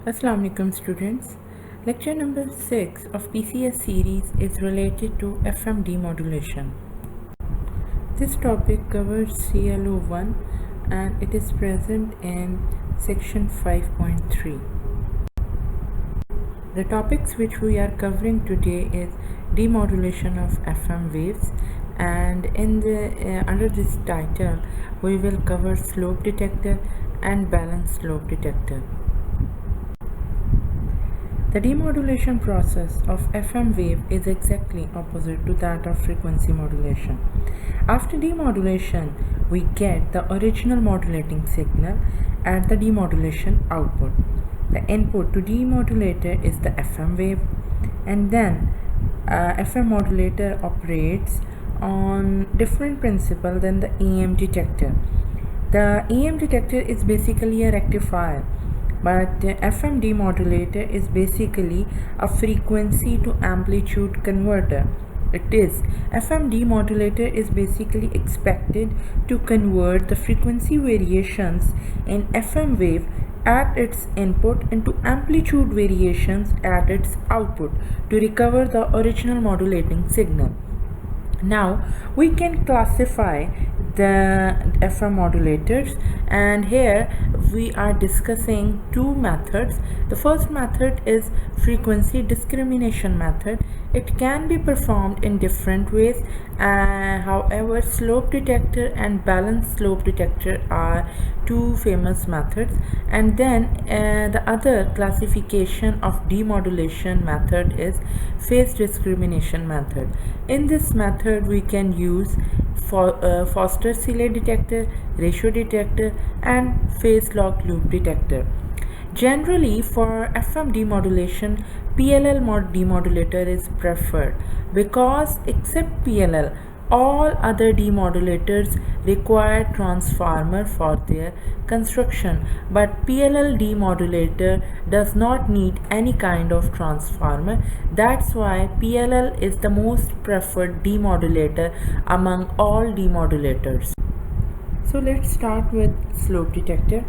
Assalamu alaikum students. Lecture number 6 of PCS series is related to FM demodulation. This topic covers CLO1 and it is present in section 5.3. The topics which we are covering today is demodulation of FM waves, and in the under this title we will cover slope detector and balanced slope detector. The demodulation process of FM wave is exactly opposite to that of frequency modulation. After demodulation, we get the original modulating signal at the demodulation output. The input to demodulator is the FM wave, and then FM modulator operates on different principle than the EM detector. The EM detector is basically a rectifier, but the FM demodulator is basically a frequency to amplitude converter. It is FM demodulator is basically expected to convert the frequency variations in FM wave at its input into amplitude variations at its output to recover the original modulating signal. Now we can classify the FM modulators, and here we are discussing two methods. The first method is frequency discrimination method. It can be performed in different ways. However, slope detector and balanced slope detector are two famous methods. And then the other classification of demodulation method is phase discrimination method. In this method we can use Foster-Seeley detector, ratio detector, and phase lock loop detector. Generally, for FM demodulation, PLL demodulator is preferred because except PLL, all other demodulators require transformer for their construction, but PLL demodulator does not need any kind of transformer. That's why PLL is the most preferred demodulator among all demodulators. So let's start with slope detector.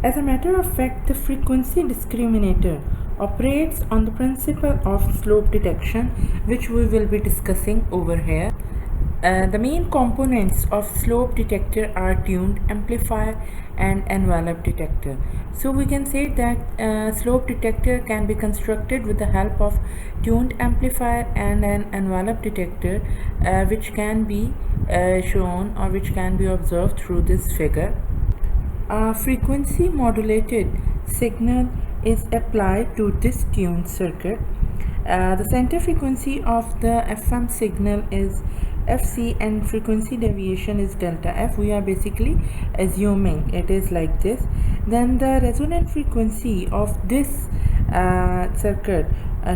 As a matter of fact, the frequency discriminator operates on the principle of slope detection, which we will be discussing over here. The main components of slope detector are tuned amplifier and envelope detector. So we can say that slope detector can be constructed with the help of tuned amplifier and an envelope detector, which can be shown or which can be observed through this figure. A frequency modulated signal is applied to this tuned circuit. The center frequency of the FM signal is Fc and frequency deviation is delta F. We are basically assuming it is like this. Then the resonant frequency of this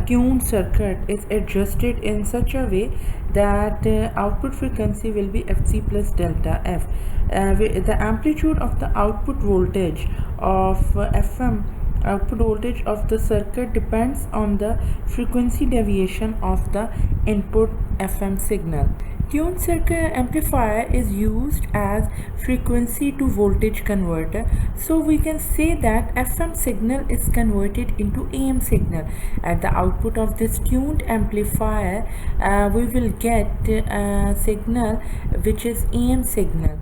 tuned circuit is adjusted in such a way that output frequency will be Fc plus delta F. The amplitude of the output voltage of FM output voltage of the circuit depends on the frequency deviation of the input FM signal. Tuned circuit amplifier is used as frequency to voltage converter, so we can say that FM signal is converted into AM signal. At the output of this tuned amplifier, we will get a signal which is AM signal.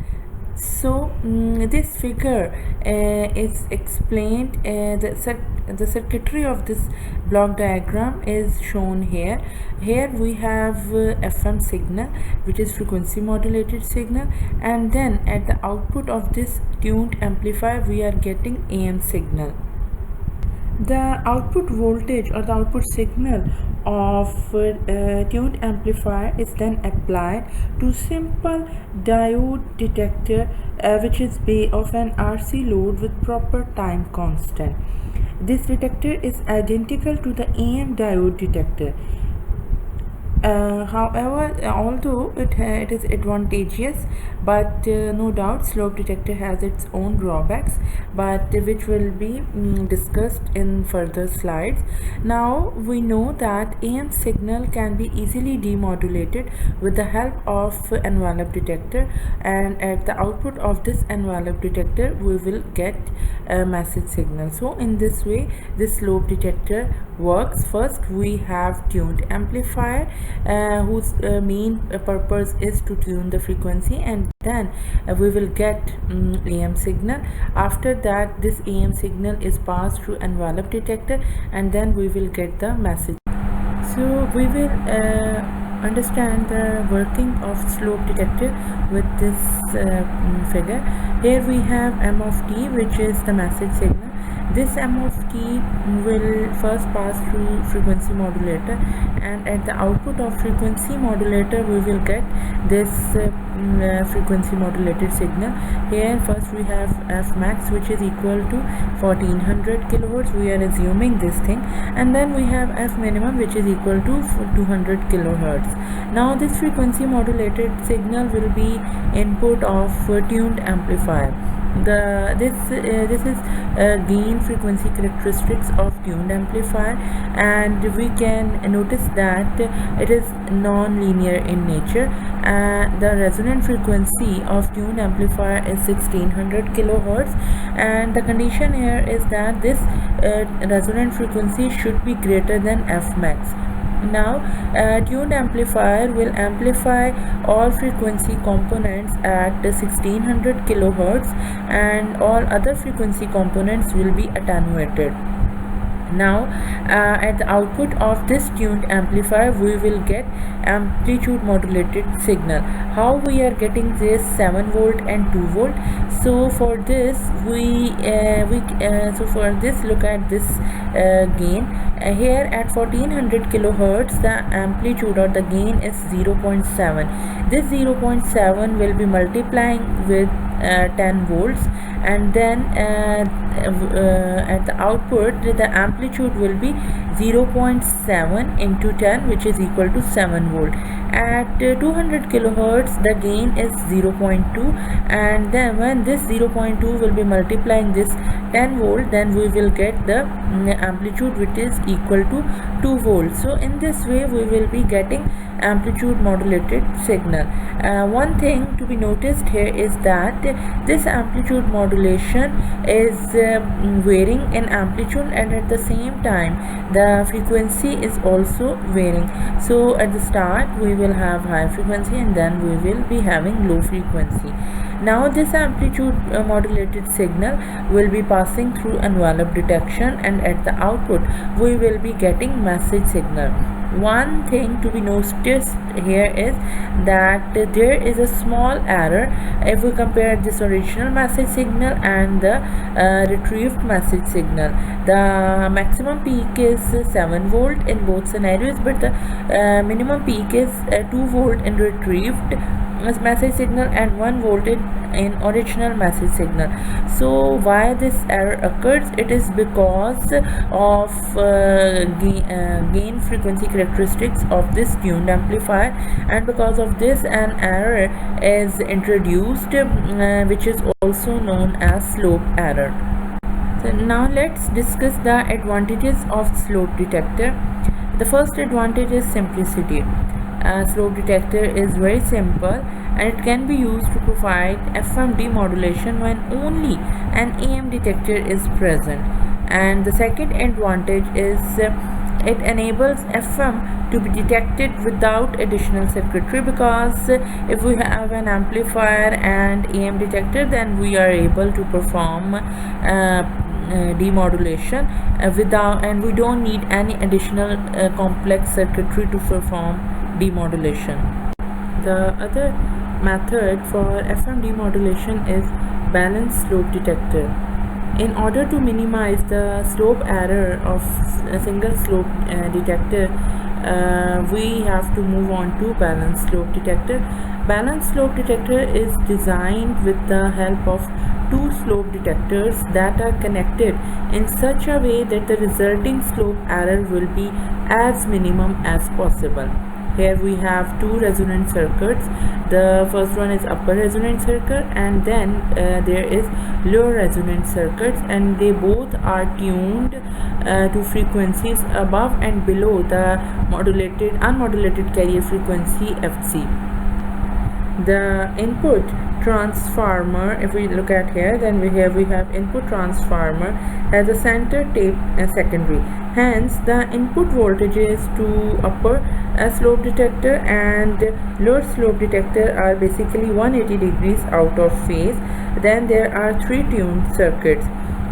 So this figure is explained, the circuitry of this block diagram is shown here. Here we have FM signal, which is frequency modulated signal, and then at the output of this tuned amplifier we are getting AM signal. The output voltage or the output signal of tuned amplifier is then applied to simple diode detector, which is based of an RC load with proper time constant. This detector is identical to the AM diode detector. However, although it is advantageous, but no doubt slope detector has its own drawbacks, but which will be discussed in further slides. Now we know that AM signal can be easily demodulated with the help of envelope detector, and at the output of this envelope detector we will get a message signal. So in this way this slope detector works. First we have tuned amplifier whose main purpose is to tune the frequency, and then we will get AM signal. After that this AM signal is passed through envelope detector, and then we will get the message. So we will understand the working of slope detector with this figure. Here we have M of t, which is the message signal. This M of t will first pass through frequency modulator, and at the output of frequency modulator we will get this frequency modulated signal. Here first we have F max, which is equal to 1400 kilohertz. We are assuming this thing, and then we have F minimum, which is equal to 200 kilohertz. Now this frequency modulated signal will be input of tuned amplifier. This is gain frequency characteristics of tuned amplifier, and we can notice that it is non-linear in nature. The resonant frequency of tuned amplifier is 1600 kilohertz, and the condition here is that this resonant frequency should be greater than F max. Now tuned amplifier will amplify all frequency components at 1600 kilohertz, and all other frequency components will be attenuated. Now at the output of this tuned amplifier we will get amplitude modulated signal. How we are getting this 7 volt and 2 volt? So for this for this, look at this gain. Here at 1400 kilohertz the amplitude or the gain is 0.7. This 0.7 will be multiplying with 10 volts, and then at the output the amplitude will be 0.7 into 10, which is equal to 7 volt. At 200 kilohertz the gain is 0.2, and then when this 0.2 will be multiplying this 10 volt, then we will get the amplitude which is equal to 2 volts. So in this way we will be getting amplitude modulated signal. One thing to be noticed here is that this amplitude modulation is varying in amplitude, and at the same time the frequency is also varying. So at the start we will have high frequency, and then we will be having low frequency. Now this amplitude modulated signal will be passing through envelope detection, and at the output we will be getting message signal. One thing to be noticed here is that there is a small error if we compare this original message signal and the retrieved message signal. The maximum peak is 7 volt in both scenarios, but the minimum peak is 2 volt in retrieved message signal and 1 volt in original message signal. So why this error occurs? It is because of gain frequency characteristics of this tuned amplifier, and because of this an error is introduced which is also known as slope error. So now let's discuss the advantages of slope detector. The first advantage is simplicity. Slope detector is very simple, and it can be used to provide FM demodulation when only an AM detector is present. And the second advantage is it enables FM to be detected without additional circuitry, because if we have an amplifier and AM detector, then we are able to perform demodulation and we don't need any additional complex circuitry to perform demodulation. The other method for FM demodulation is balanced slope detector. In order to minimize the slope error of a single slope detector, we have to move on to balanced slope detector. Balanced slope detector is designed with the help of two slope detectors that are connected in such a way that the resulting slope error will be as minimum as possible. Here we have two resonant circuits. The first one is upper resonant circuit, and then there is lower resonant circuits, and they both are tuned to frequencies above and below the unmodulated carrier frequency Fc. The input transformer, if we look at here, then we have input transformer has a center tape secondary. Hence the input voltages to upper slope detector and lower slope detector are basically 180 degrees out of phase. Then there are three tuned circuits.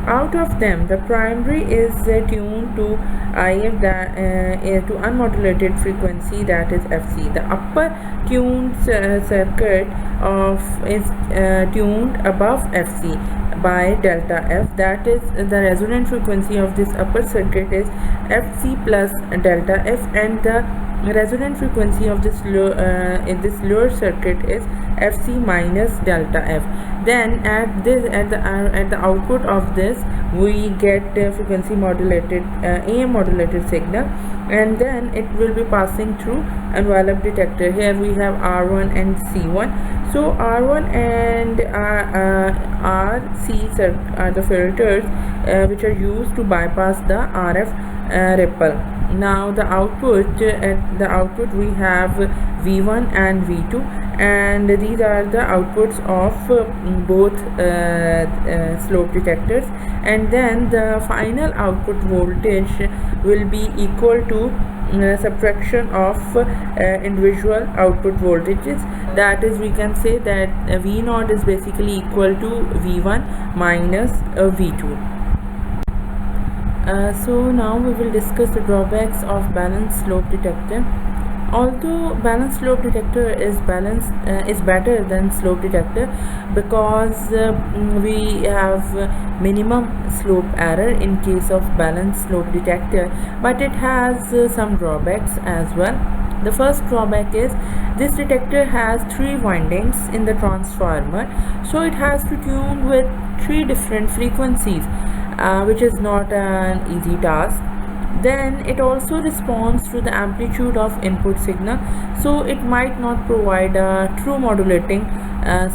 Out of them, the primary is tuned to IF, to unmodulated frequency, that is Fc. The upper tuned circuit is tuned above Fc by delta F, that is the resonant frequency of this upper circuit is Fc plus delta F, and the resonant frequency of this lower circuit is Fc minus delta F. Then at the output of this we get frequency modulated AM modulated signal, and then it will be passing through envelope detector. Here we have R1 and C1. So R1 and RC are the filters which are used to bypass the RF ripple. Now the output we have V1 and V2, and these are the outputs of both slope detectors, and then the final output voltage will be equal to subtraction of individual output voltages. That is, we can say that V0 is basically equal to V1 minus V2. So now we will discuss the drawbacks of balanced slope detector. Although balanced slope detector is better than slope detector because we have minimum slope error in case of balanced slope detector, but it has some drawbacks as well. The first drawback is this detector has 3 windings in the transformer, so it has to tune with 3 different frequencies, which is not an easy task. Then it also responds to the amplitude of input signal, so it might not provide a true modulating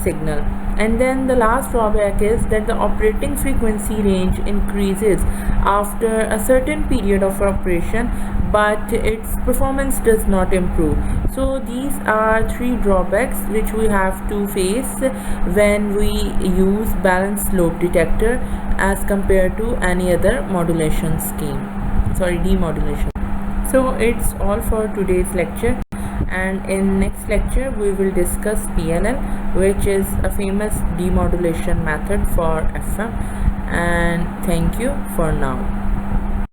signal. And then the last drawback is that the operating frequency range increases after a certain period of operation, but its performance does not improve. So these are 3 drawbacks which we have to face when we use balanced slope detector as compared to any other modulation scheme, demodulation. So it's all for today's lecture, and in next lecture we will discuss PLL, which is a famous demodulation method for FM. And thank you for now.